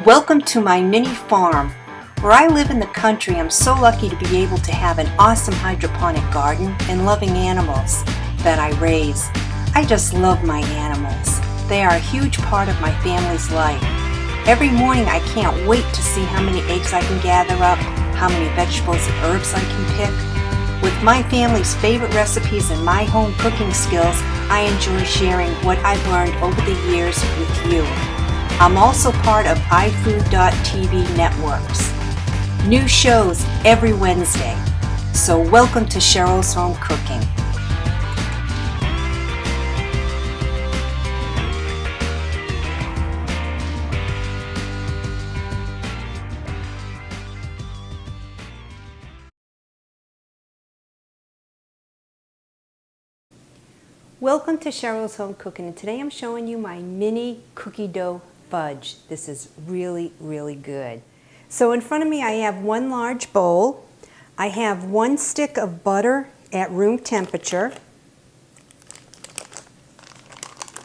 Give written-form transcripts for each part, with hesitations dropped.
Welcome to my mini farm. Where I live in the country, I'm so lucky to be able to have an awesome hydroponic garden and loving animals that I raise. I just love my animals. They are a huge part of my family's life. Every morning I can't wait to see how many eggs I can gather up, how many vegetables and herbs I can pick. With my family's favorite recipes and my home cooking skills, I enjoy sharing what I've learned over the years with you. I'm also part of iFood.tv networks. New shows every Wednesday. So welcome to Cheryls Home Cooking. Welcome to Cheryls Home Cooking, and today I'm showing you my mini cookie dough fudge. This is really, really good. So in front of me I have one large bowl. I have 1 stick of butter at room temperature.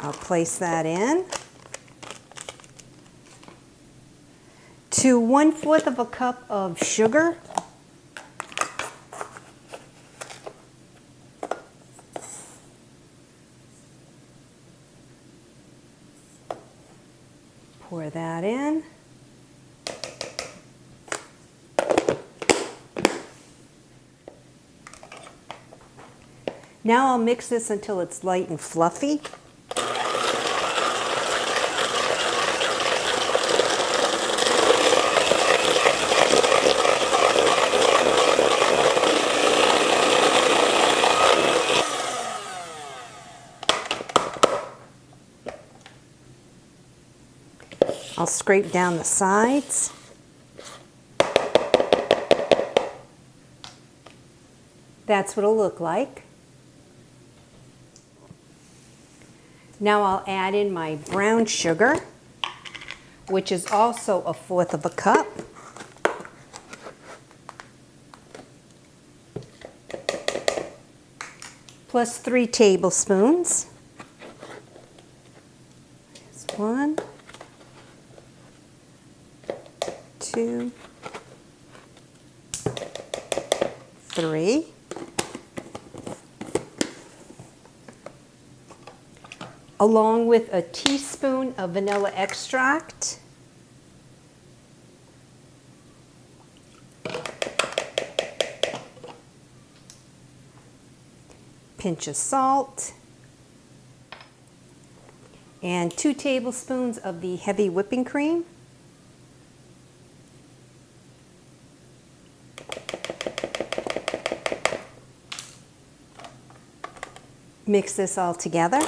I'll place that in. To 1/4 of a cup of sugar. Pour that in. Now I'll mix this until it's light and fluffy. I'll scrape down the sides. That's what it'll look like. Now I'll add in my brown sugar, which is also 1/4 of a cup. Plus 3 tablespoons. There's 1, 2, 3. Along with a teaspoon of vanilla extract. Pinch of salt. And 2 tablespoons of the heavy whipping cream. Mix this all together.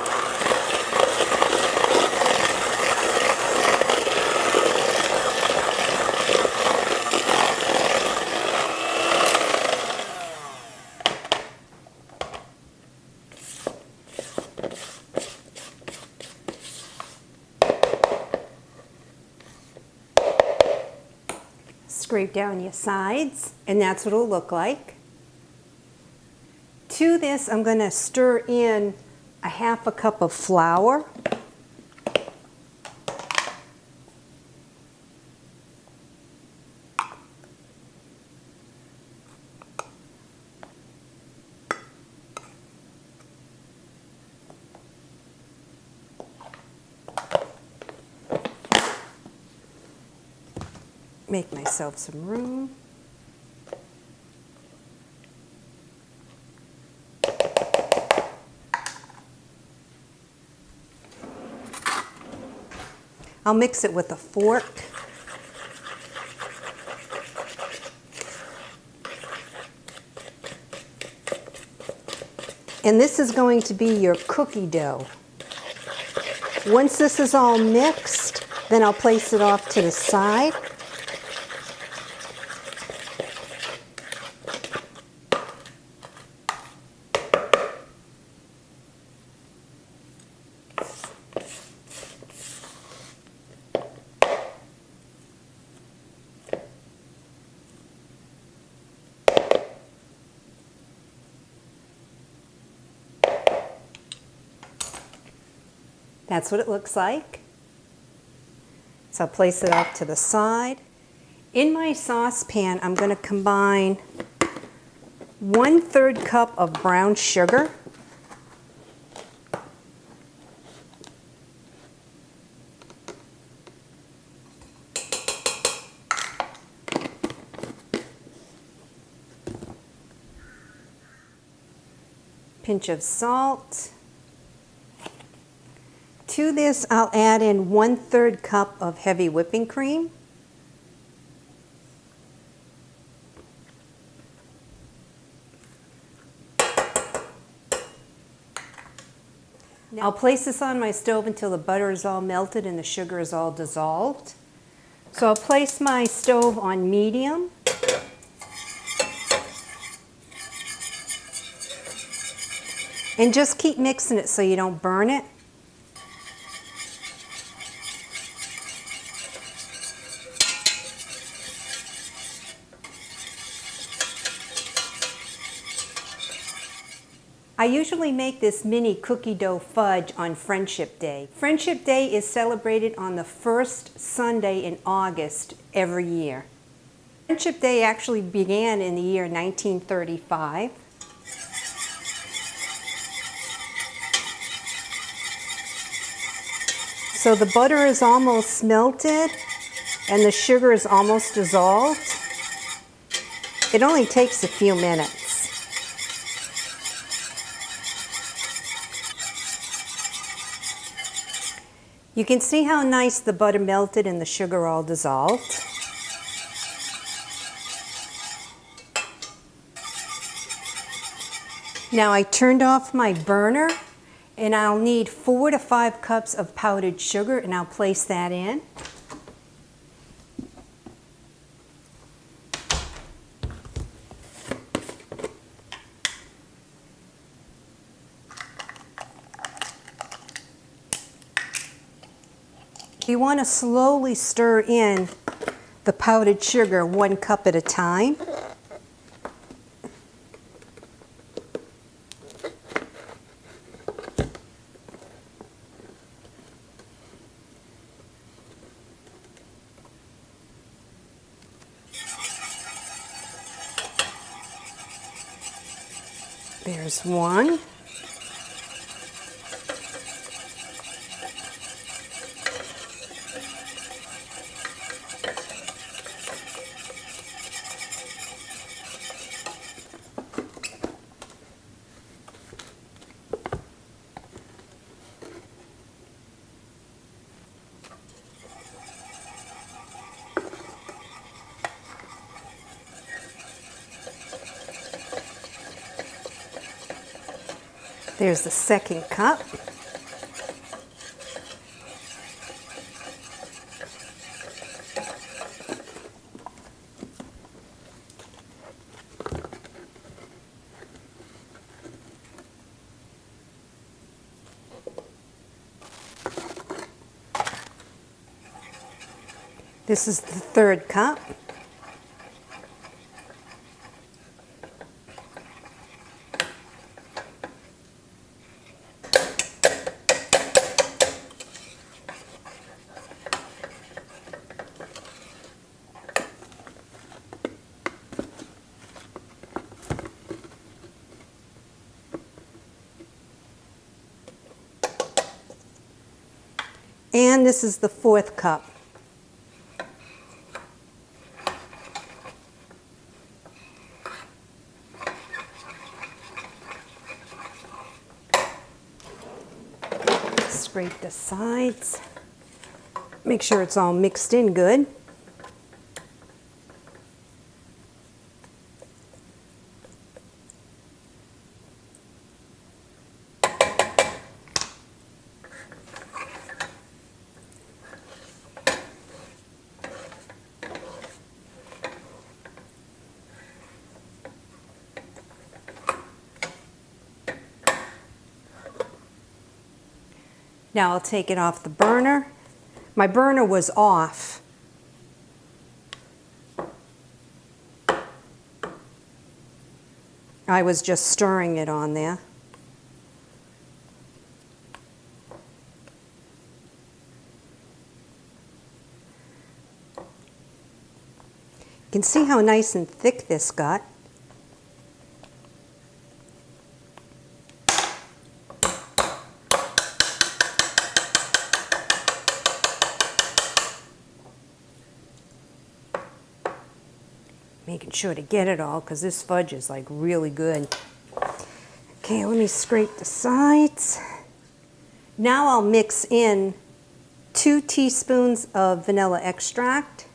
Scrape down your sides, and that's what it'll look like. To this, I'm going to stir in 1/2 cup of flour. Make myself some room. I'll mix it with a fork. And this is going to be your cookie dough. Once this is all mixed, then I'll place it off to the side. That's what it looks like. So I'll place it off to the side. In my saucepan, I'm going to combine 1/3 cup of brown sugar, pinch of salt. To this, I'll add in 1/3 cup of heavy whipping cream. Now I'll place this on my stove until the butter is all melted and the sugar is all dissolved. So I'll place my stove on medium. And just keep mixing it so you don't burn it. I usually make this mini cookie dough fudge on Friendship Day. Friendship Day is celebrated on the first Sunday in August every year. Friendship Day actually began in the year 1935. So the butter is almost melted and the sugar is almost dissolved. It only takes a few minutes. You can see how nice the butter melted and the sugar all dissolved. Now I turned off my burner and I'll need 4 to 5 cups of powdered sugar and I'll place that in. You want to slowly stir in the powdered sugar 1 cup at a time. There's 1. There's the 2nd cup. This is the 3rd cup. And this is the 4th cup. Scrape the sides. Make sure it's all mixed in good. Now I'll take it off the burner. My burner was off. I was just stirring it on there. You can see how nice and thick this got. Making sure to get it all because this fudge is like really good. Okay, let me scrape the sides. Now I'll mix in 2 teaspoons of vanilla extract.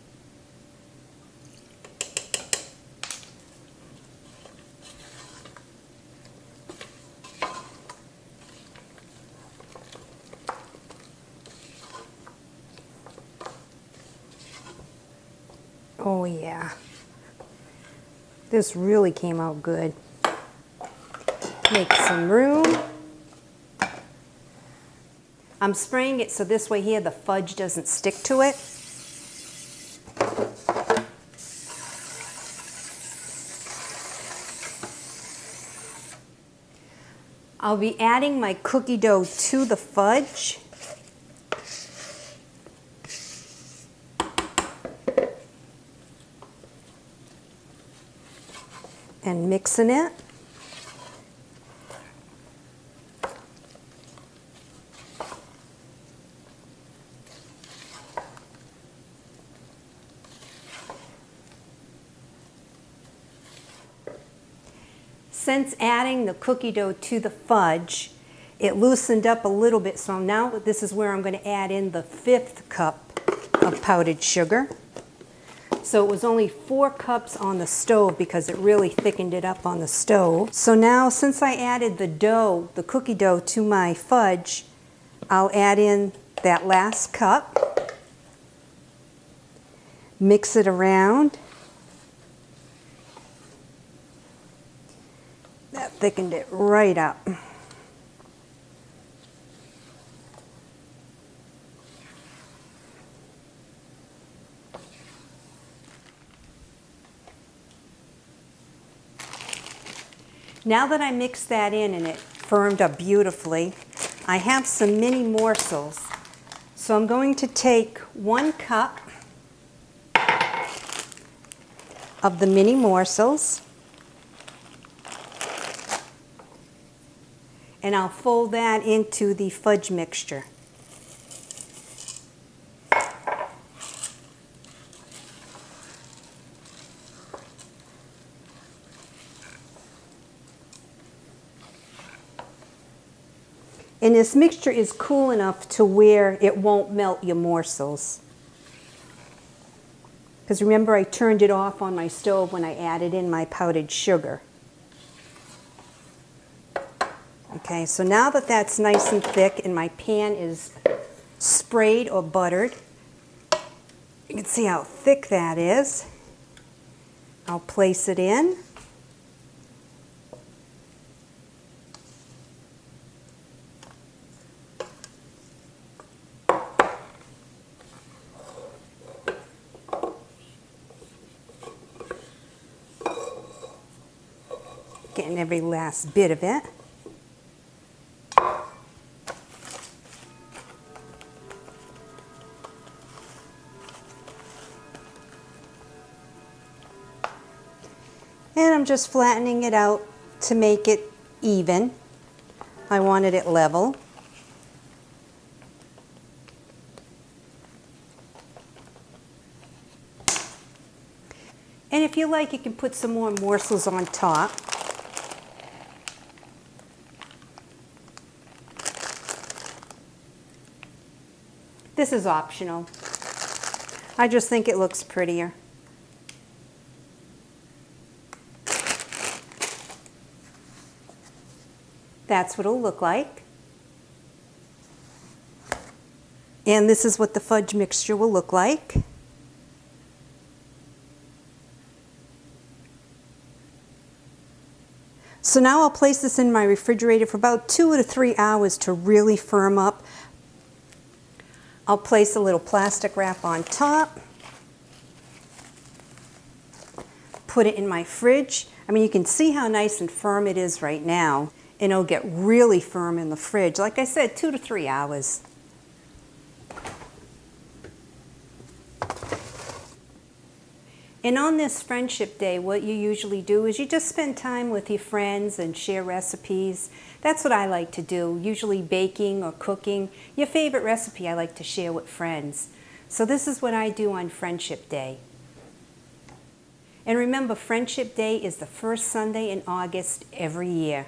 Oh yeah, this really came out good. Make some room. I'm spraying it so this way here the fudge doesn't stick to it. I'll be adding my cookie dough to the fudge. And mixing it. Since adding the cookie dough to the fudge, it loosened up a little bit, so now this is where I'm going to add in the 5th cup of powdered sugar. So it was only 4 cups on the stove because it really thickened it up on the stove. So now since I added the dough, the cookie dough to my fudge, I'll add in that last cup, mix it around. That thickened it right up. Now that I mixed that in and it firmed up beautifully, I have some mini morsels. So I'm going to take 1 cup of the mini morsels and I'll fold that into the fudge mixture. And this mixture is cool enough to where it won't melt your morsels. Because remember, I turned it off on my stove when I added in my powdered sugar. Okay, so now that that's nice and thick and my pan is sprayed or buttered, you can see how thick that is. I'll place it in. Getting every last bit of it. And I'm just flattening it out to make it even. I wanted it level. And if you like, you can put some more morsels on top. This is optional. I just think it looks prettier. That's what it'll look like. And this is what the fudge mixture will look like. So now I'll place this in my refrigerator for about 2 to 3 hours to really firm up. I'll place a little plastic wrap on top. Put it in my fridge. I mean, you can see how nice and firm it is right now. And it'll get really firm in the fridge. Like I said, 2 to 3 hours. And on this Friendship Day, what you usually do is you just spend time with your friends and share recipes. That's what I like to do, usually baking or cooking. Your favorite recipe I like to share with friends. So this is what I do on Friendship Day. And remember, Friendship Day is the first Sunday in August every year.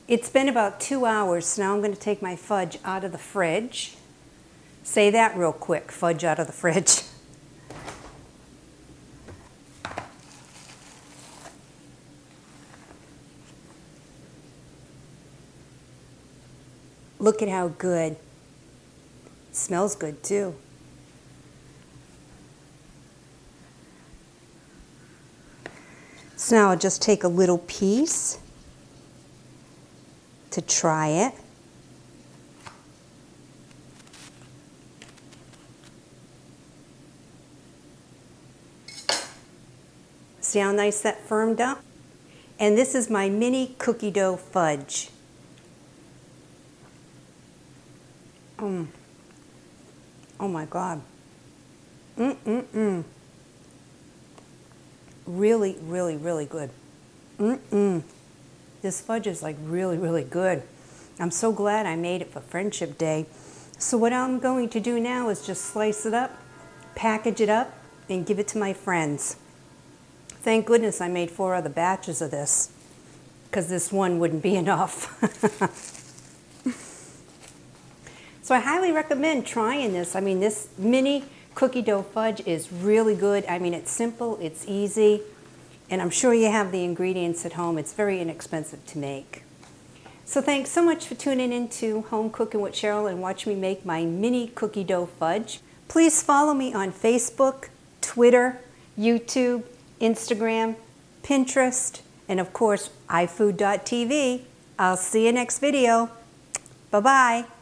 It's been about 2 hours, so now I'm going to take my fudge out of the fridge. Say that real quick, fudge out of the fridge. Look at how good. It smells good too. So now I'll just take a little piece to try it. See how nice that firmed up? And this is my mini cookie dough fudge. Oh my God. Really, really, really good. This fudge is like really, really good. I'm so glad I made it for Friendship Day. So what I'm going to do now is just slice it up, package it up, and give it to my friends. Thank goodness I made 4 other batches of this, because this one wouldn't be enough. So I highly recommend trying this. I mean, this mini cookie dough fudge is really good. I mean, it's simple, it's easy, and I'm sure you have the ingredients at home. It's very inexpensive to make. So thanks so much for tuning in to Home Cooking with Cheryl and watch me make my mini cookie dough fudge. Please follow me on Facebook, Twitter, YouTube, Instagram, Pinterest, and of course, iFood.tv. I'll see you next video. Bye-bye.